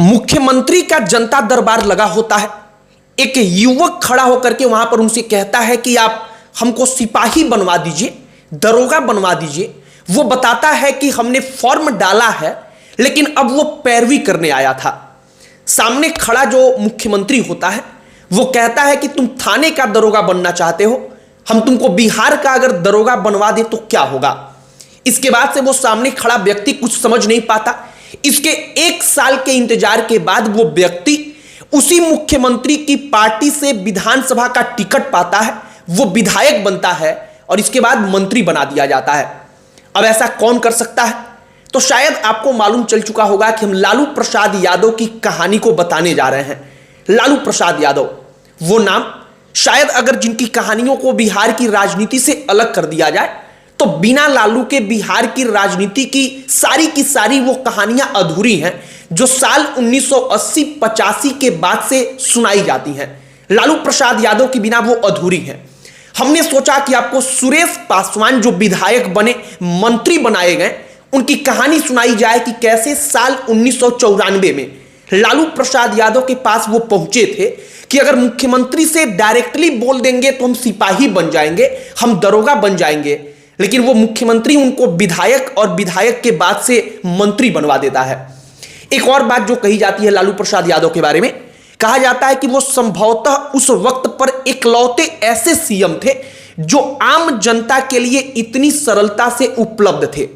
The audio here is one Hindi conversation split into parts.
मुख्यमंत्री का जनता दरबार लगा होता है। एक युवक खड़ा होकर के वहां पर उनसे कहता है कि आप हमको सिपाही बनवा दीजिए, दरोगा बनवा दीजिए। वो बताता है कि हमने फॉर्म डाला है, लेकिन अब वो पैरवी करने आया था। सामने खड़ा जो मुख्यमंत्री होता है वो कहता है कि तुम थाने का दरोगा बनना चाहते हो, हम तुमको बिहार का अगर दरोगा बनवा दे तो क्या होगा। इसके बाद से वो सामने खड़ा व्यक्ति कुछ समझ नहीं पाता। इसके 1 साल के इंतजार के बाद वो व्यक्ति उसी मुख्यमंत्री की पार्टी से विधानसभा का टिकट पाता है, वो विधायक बनता है और इसके बाद मंत्री बना दिया जाता है। अब ऐसा कौन कर सकता है? तो शायद आपको मालूम चल चुका होगा कि हम लालू प्रसाद यादव की कहानी को बताने जा रहे हैं। लालू प्रसाद यादव वो नाम, शायद अगर जिनकी कहानियों को बिहार की राजनीति से अलग कर दिया जाए तो बिना लालू के बिहार की राजनीति की सारी वो कहानियां अधूरी हैं जो साल 1980-85 के बाद से सुनाई जाती हैं। लालू प्रसाद यादव के बिना वो अधूरी हैं। हमने सोचा कि आपको सुरेश पासवान जो विधायक बने, मंत्री बनाए गए, उनकी कहानी सुनाई जाए कि कैसे साल 1994 में लालू प्रसाद यादव के पास वो पहुंचे थे कि अगर मुख्यमंत्री से डायरेक्टली बोल देंगे तो हम सिपाही बन जाएंगे, हम दरोगा बन जाएंगे, लेकिन वो मुख्यमंत्री उनको विधायक और विधायक के बाद से मंत्री बनवा देता है। एक और बात जो कही जाती है लालू प्रसाद यादव के बारे में, कहा जाता है कि वो संभवतः उस वक्त पर इकलौते ऐसे सीएम थे जो आम जनता के लिए इतनी सरलता से उपलब्ध थे।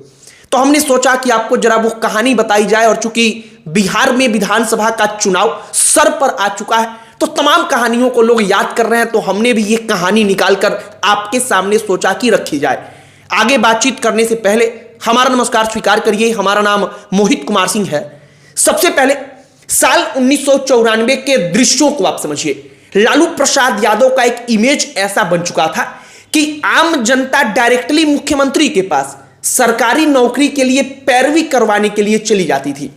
तो हमने सोचा कि आपको जरा वो कहानी बताई जाए, और चूंकि बिहार में विधानसभा का चुनाव सर पर आ चुका है तो तमाम कहानियों को लोग याद कर रहे हैं, तो हमने भी ये कहानी निकालकर आपके सामने सोचा कि रखी जाए। आगे बातचीत करने से पहले हमारा नमस्कार स्वीकार करिए। हमारा नाम मोहित कुमार सिंह है। सबसे पहले साल 1994 के दृश्यों को आप समझिए। लालू प्रसाद यादव का एक इमेज ऐसा बन चुका था कि आम जनता डायरेक्टली मुख्यमंत्री के पास सरकारी नौकरी के लिए पैरवी करवाने के लिए चली जाती थी।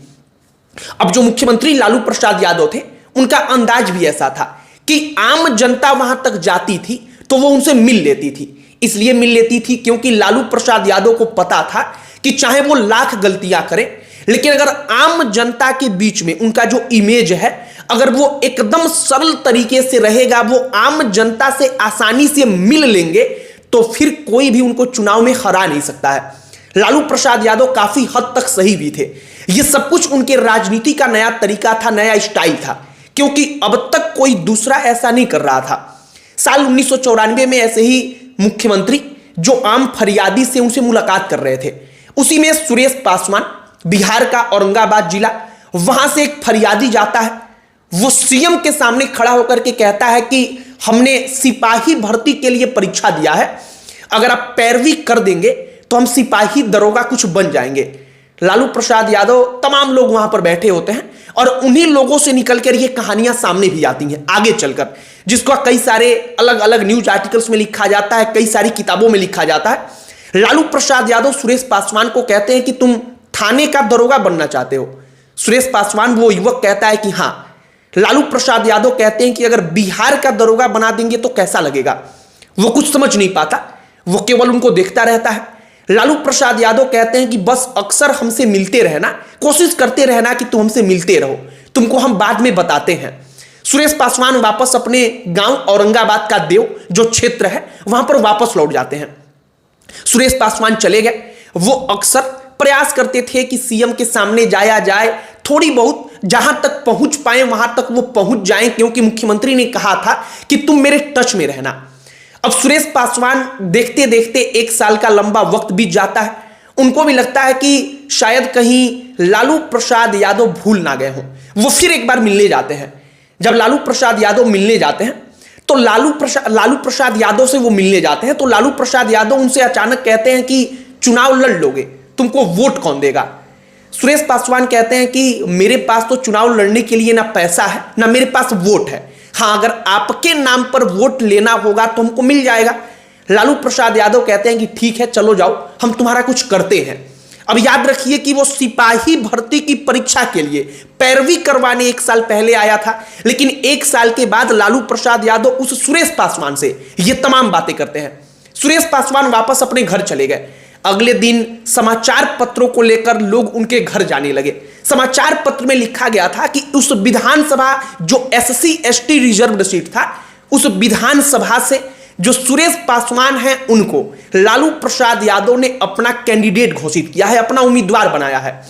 अब जो मुख्यमंत्री लालू प्रसाद यादव थे उनका अंदाज भी ऐसा था कि आम जनता वहां तक जाती थी तो वो उनसे मिल लेती थी। इसलिए मिल लेती थी क्योंकि लालू प्रसाद यादव को पता था कि चाहे वो लाख गलतियां करें, लेकिन अगर आम जनता के बीच में उनका जो इमेज है, अगर वो एकदम सरल तरीके से रहेगा, वो आम जनता से आसानी से मिल लेंगे, तो फिर कोई भी उनको चुनाव में हरा नहीं सकता है। लालू प्रसाद यादव काफी हद तक सही भी थे। ये सब कुछ उनके राजनीति का नया तरीका था, नया स्टाइल था, क्योंकि अब तक कोई दूसरा ऐसा नहीं कर रहा था। साल 1994 में ऐसे ही मुख्यमंत्री जो आम फरियादी से उनसे मुलाकात कर रहे थे, उसी में सुरेश पासवान, बिहार का औरंगाबाद जिला, वहां से एक फरियादी जाता है। वो सीएम के सामने खड़ा होकर के कहता है कि हमने सिपाही भर्ती के लिए परीक्षा दिया है, अगर आप पैरवी कर देंगे तो हम सिपाही दरोगा कुछ बन जाएंगे। लालू प्रसाद यादव, तमाम लोग वहां पर बैठे होते हैं और उन्हीं लोगों से निकलकर ये कहानियां सामने भी आती हैं आगे चलकर, जिसको कई सारे अलग अलग न्यूज आर्टिकल्स में लिखा जाता है, कई सारी किताबों में लिखा जाता है। लालू प्रसाद यादव सुरेश पासवान को कहते हैं कि तुम थाने का दरोगा बनना चाहते हो। सुरेश पासवान, वो युवक, कहता है कि हां। लालू प्रसाद यादव कहते हैं कि अगर बिहार का दरोगा बना देंगे तो कैसा लगेगा। वो कुछ समझ नहीं पाता, वो केवल उनको देखता रहता है। लालू प्रसाद यादव कहते हैं कि बस अक्सर हमसे मिलते रहना, कोशिश करते रहना कि तुम हमसे मिलते रहो, तुमको हम बाद में बताते हैं। सुरेश पासवान वापस अपने गांव औरंगाबाद का देव जो क्षेत्र है वहां पर वापस लौट जाते हैं। सुरेश पासवान चले गए। वो अक्सर प्रयास करते थे कि सीएम के सामने जाया जाए, थोड़ी बहुत जहां तक पहुंच पाए वहां तक वो पहुंच जाएं, क्योंकि मुख्यमंत्री ने कहा था कि तुम मेरे टच में रहना। अब सुरेश पासवान देखते देखते 1 साल का लंबा वक्त बीत जाता है। उनको भी लगता है कि शायद कहीं लालू प्रसाद यादव भूल ना गए हों। वो फिर एक बार मिलने जाते हैं। जब लालू प्रसाद यादव मिलने जाते हैं तो लालू प्रसाद यादव से वो मिलने जाते हैं तो लालू प्रसाद यादव उनसे अचानक कहते हैं कि चुनाव लड़ लोगे, तुमको वोट कौन देगा। सुरेश पासवान कहते हैं कि मेरे पास तो चुनाव लड़ने के लिए ना पैसा है ना मेरे पास वोट है, हाँ अगर आपके नाम पर वोट लेना होगा तो हमको मिल जाएगा। लालू प्रसाद यादव कहते हैं कि ठीक है, चलो जाओ, हम तुम्हारा कुछ करते हैं। अब याद रखिए कि वो सिपाही भर्ती की परीक्षा के लिए पैरवी करवाने 1 साल पहले आया था, लेकिन 1 साल के बाद लालू प्रसाद यादव उस सुरेश पासवान से ये तमाम बातें करते हैं। सुरेश पासवान वापस अपने घर चले गए। अगले दिन समाचार पत्रों को लेकर लोग उनके घर जाने लगे। समाचार पत्र में लिखा गया था कि उस विधानसभा जो SC ST रिजर्व्ड सीट था, उस विधानसभा से जो सुरेश पासवान हैं उनको लालू प्रसाद यादव ने अपना कैंडिडेट घोषित किया है, अपना उम्मीदवार बनाया है।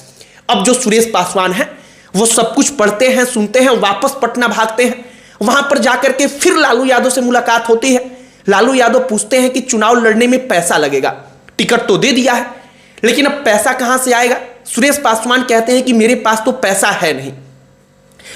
अब जो सुरेश पासवान हैं वो सब कुछ पढ़ते हैं, सुनते हैं, वापस पटना भागते हैं। वहां पर जाकर के फिर लालू यादव से मुलाकात होती है। लालू यादव पूछते हैं कि चुनाव लड़ने में पैसा लगेगा, टिकट तो दे दिया है लेकिन अब पैसा कहां से आएगा। सुरेश पासवान कहते हैं कि मेरे पास तो पैसा है नहीं।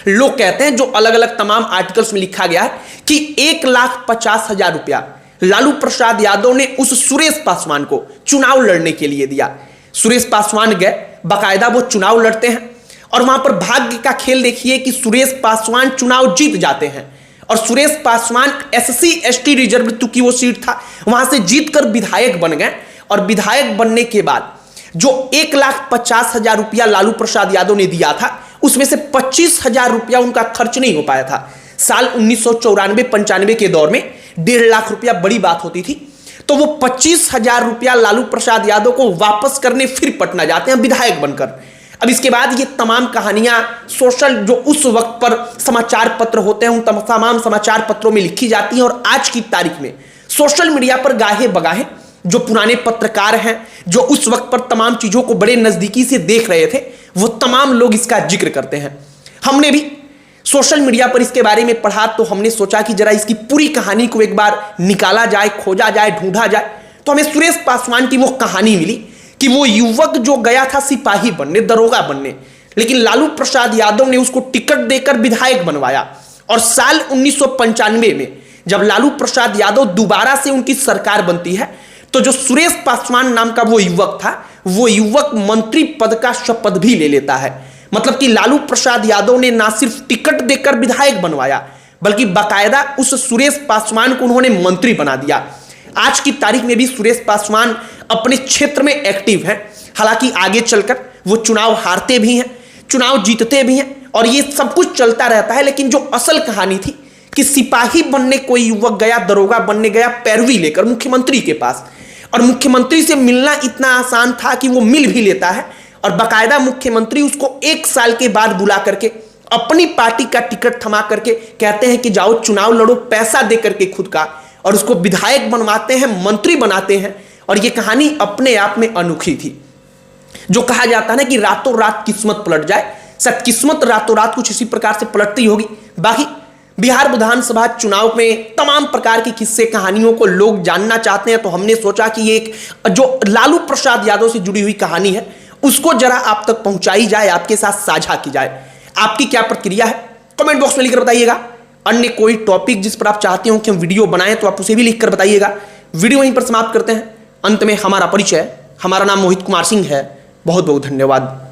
लोग कहते हैं, जो अलग अलग तमाम आर्टिकल्स में लिखा गया है कि 1,50,000 रुपया लालू प्रसाद यादव ने उस सुरेश पासवान को चुनाव लड़ने के लिए दिया। सुरेश पासवान गए, बाकायदा वो चुनाव लड़ते हैं और वहां पर भाग्य का खेल देखिए कि सुरेश पासवान चुनाव जीत जाते हैं और Suresh Paswan SC ST reserve की वो सीट था, वहां से जीतकर विधायक बन गए। और विधायक बनने के बाद जो 1,50,000 रुपया लालू प्रसाद यादव ने दिया था, उसमें से 25,000 रुपया उनका खर्च नहीं हो पाया था। साल 1994-95 के दौर में 1.5 लाख रुपया बड़ी बात होती थी, तो वो 25,000 रुपया लालू प्रसाद यादव को वापस करने फिर पटना जाते हैं विधायक बनकर। अब इसके बाद ये तमाम कहानियां सोशल जो उस वक्त पर समाचार पत्र होते हैं उन तमाम समाचार पत्रों में लिखी जाती हैं और आज की तारीख में सोशल मीडिया पर गाहे बगाहे जो पुराने पत्रकार हैं, जो उस वक्त पर तमाम चीजों को बड़े नजदीकी से देख रहे थे, वो तमाम लोग इसका जिक्र करते हैं। हमने भी सोशल मीडिया पर इसके बारे में पढ़ा तो हमने सोचा कि जरा इसकी पूरी कहानी को एक बार निकाला जाए, खोजा जाए, ढूंढा जाए। तो हमें सुरेश पासवान की वो कहानी मिली कि वो युवक जो गया था सिपाही बनने, दरोगा बनने, लेकिन लालू प्रसाद यादव ने उसको टिकट देकर विधायक बनवाया। और साल 1995 में जब लालू प्रसाद यादव दोबारा से उनकी सरकार बनती है, तो जो सुरेश पासवान नाम का वो युवक था, वो युवक मंत्री पद का शपथ भी ले लेता है। मतलब कि लालू प्रसाद यादव ने ना सिर्फ टिकट देकर विधायक बनवाया, बल्कि बाकायदा उस सुरेश पासवान को उन्होंने मंत्री बना दिया। आज की तारीख में भी सुरेश पासवान अपने क्षेत्र में एक्टिव हैं। हालांकि आगे चलकर वो चुनाव हारते भी हैं, चुनाव जीतते भी हैं और ये सब कुछ चलता रहता है। लेकिन जो असल कहानी थी कि सिपाही बनने कोई युवक गया, दरोगा बनने गया पैरवी लेकर मुख्यमंत्री के पास, और मुख्यमंत्री से मिलना इतना आसान था कि वो मिल भी लेता है और बाकायदा मुख्यमंत्री उसको 1 साल के बाद बुला करके अपनी पार्टी का टिकट थमा करके कहते हैं कि जाओ चुनाव लड़ो, पैसा दे करके खुद का, और उसको विधायक बनवाते हैं, मंत्री बनाते हैं। और ये कहानी अपने आप में अनोखी थी। जो कहा जाता है ना कि रातों रात किस्मत पलट जाए, सब किस्मत रातों रात कुछ इसी प्रकार से पलटती होगी। बाकी बिहार विधानसभा चुनाव में तमाम प्रकार की किस्से कहानियों को लोग जानना चाहते हैं, तो हमने सोचा कि ये एक जो लालू प्रसाद यादव से जुड़ी हुई कहानी है उसको जरा आप तक पहुंचाई जाए, आपके साथ साझा की जाए। आपकी क्या प्रतिक्रिया है कमेंट बॉक्स में लिखकर बताइएगा। अन्य कोई टॉपिक जिस पर आप चाहते हो कि हम वीडियो बनाएं तो आप उसे भी लिखकर बताइएगा। वीडियो वहीं पर समाप्त करते हैं। अंत में हमारा परिचय, हमारा नाम मोहित कुमार सिंह है। बहुत बहुत धन्यवाद।